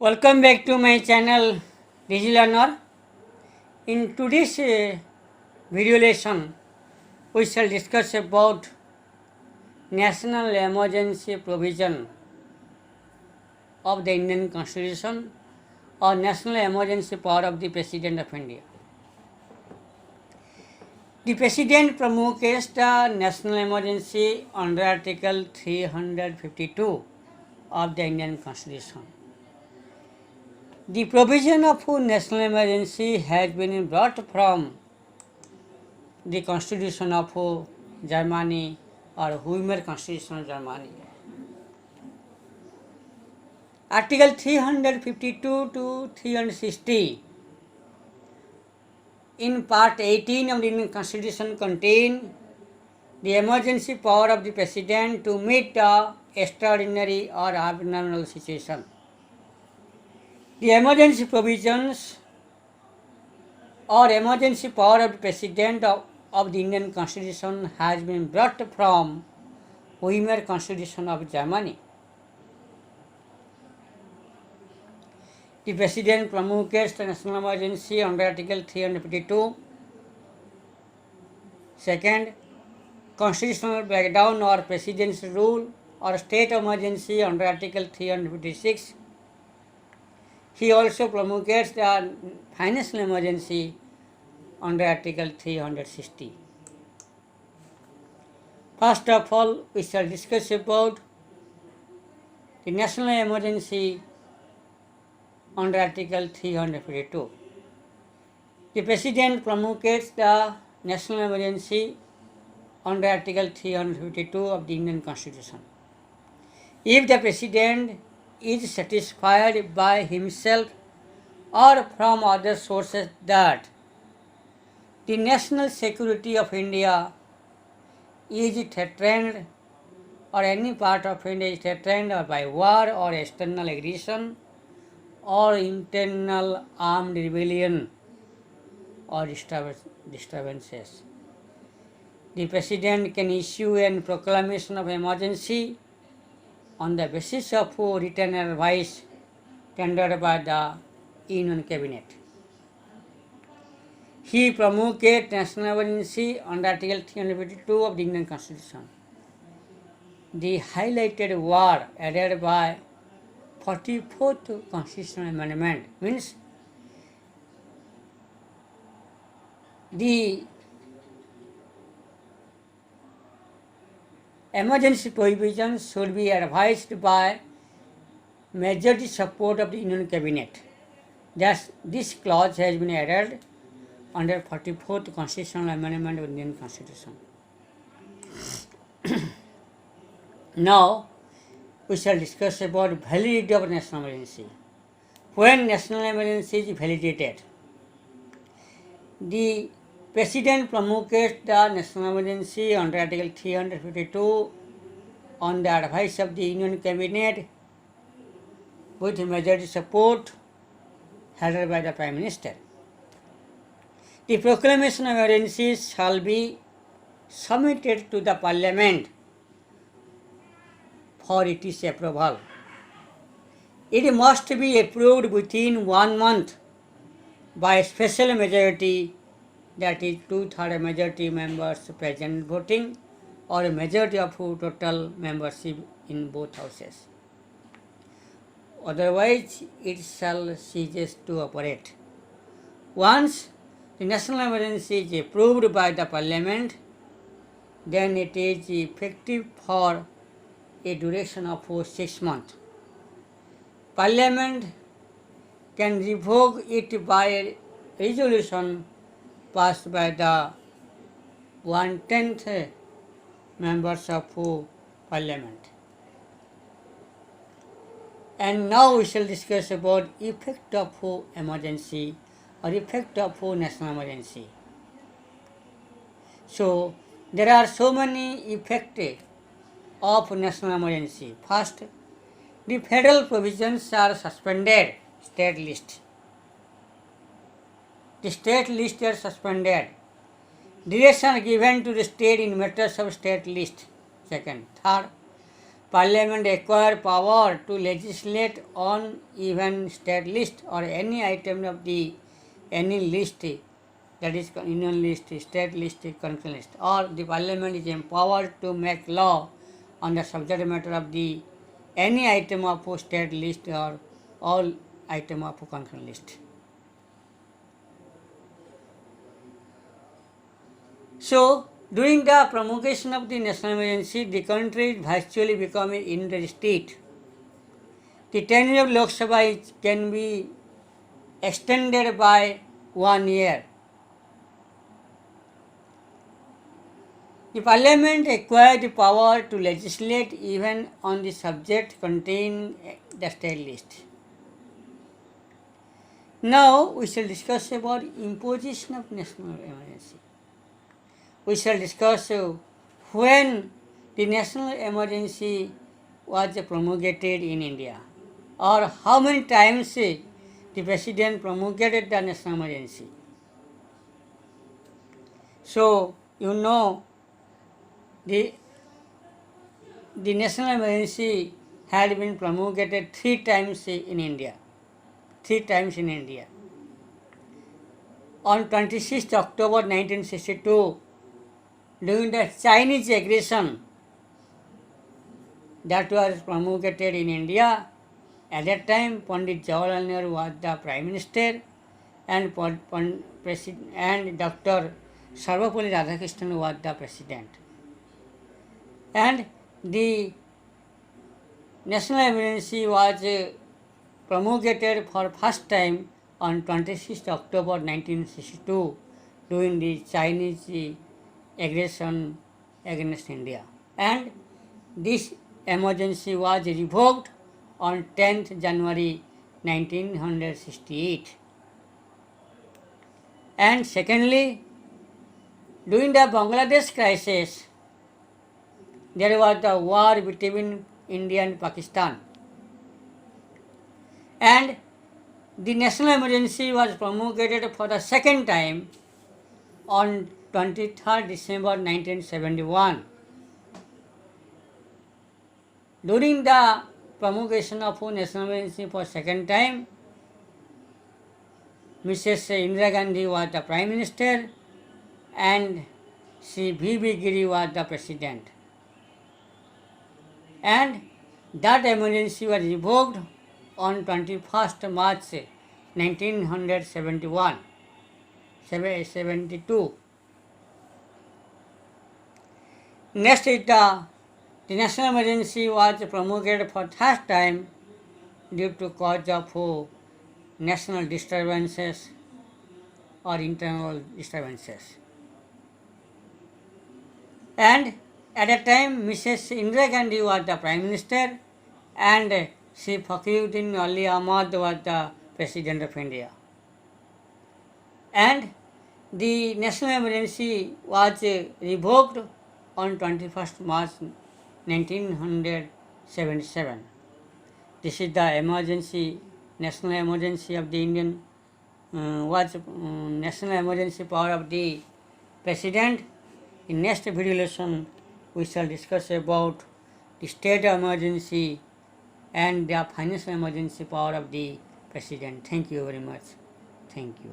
Welcome back to my channel DigiLearner. In today's video lesson, we shall discuss about national emergency provision of the Indian Constitution or national emergency power of the President of India. The President promulgates the national emergency under Article 352 of the Indian Constitution. The provision of national emergency has been brought from the Constitution of Germany or Weimar Constitution of Germany. Article 352 to 360 in Part 18 of the Indian Constitution contain the emergency power of the President to meet the extraordinary or abnormal situation. The emergency provisions or emergency power of the President of the Indian Constitution has been brought from Weimar Constitution of Germany. The President promulgates the national emergency under Article 352. Second, constitutional breakdown or president's rule or state emergency under Article 356. He also promulgates the financial emergency under Article 360. First of all, we shall discuss about the national emergency under Article 352. The President promulgates the national emergency under Article 352 of the Indian Constitution. If the President is satisfied by himself or from other sources that the national security of India is threatened or any part of India is threatened or by war or external aggression or internal armed rebellion or disturbances, the President can issue a proclamation of emergency on the basis of written advice tendered by the Union Cabinet. He promulgates national emergency under Article 352 of the Indian Constitution. The highlighted word added by 44th Constitutional Amendment means the emergency provisions should be advised by majority support of the Union Cabinet. Thus, this clause has been added under 44th Constitutional Amendment of the Indian Constitution. Now, we shall discuss about validity of national emergency. When national emergency is validated, the President promulgates the national emergency under Article 352 on the advice of the Union Cabinet with majority support headed by the Prime Minister. The proclamation of emergency shall be submitted to the Parliament for its approval. It must be approved within 1 month by a special majority, that is 2/3 majority members present voting or a majority of total membership in both houses. Otherwise, it shall cease to operate. Once the national emergency is approved by the Parliament, then it is effective for a duration of 6 months. Parliament can revoke it by a resolution passed by the 1/10 members of Parliament. And now we shall discuss about effect of emergency or effect of national emergency. So, there are so many effects of national emergency. First, the federal provisions are suspended, state list. The state list are suspended. Direction given to the state in matters of state list. Second. Third, Parliament acquire power to legislate on even state list or any item of the any list, that is union list, state list, country list, or the Parliament is empowered to make law on the subject matter of the any item of state list or all item of country list. So, during the promulgation of the national emergency, the country is virtually becoming a unitary state. The tenure of Lok Sabha can be extended by 1 year. The Parliament acquired the power to legislate even on the subject contained in the state list. Now we shall discuss about imposition of national emergency. We shall discuss when the national emergency was promulgated in India, or how many times the President promulgated the national emergency. So, you know, the national emergency had been promulgated 3 times in India. 3 times in India. On 26th October 1962, during the Chinese aggression that was promulgated in India, at that time Pandit Jawaharlal Nehru was the Prime Minister and Dr. Sarvepalli Radhakrishnan was the President. And the national emergency was promulgated for first time on 26th October 1962 during the Chinese aggression against India. And this emergency was revoked on 10th January 1968. And secondly, during the Bangladesh crisis, there was the war between India and Pakistan. And the national emergency was promulgated for the second time on 23rd December 1971. During the promulgation of national emergency for second time, Mrs. Indira Gandhi was the Prime Minister and Sri V.B. Giri was the President. And that emergency was revoked on 21st March 1972. Next is the national emergency was promulgated for third time due to cause of national disturbances or internal disturbances. And at that time, Mrs. Indira Gandhi was the Prime Minister and Sri Fakhruddin Ali Ahmad was the President of India. And the national emergency was revoked on 21st March 1977. This is the emergency, national emergency of the Indian, national emergency power of the President. In next video lesson, we shall discuss about the state emergency and the financial emergency power of the President. Thank you very much. Thank you.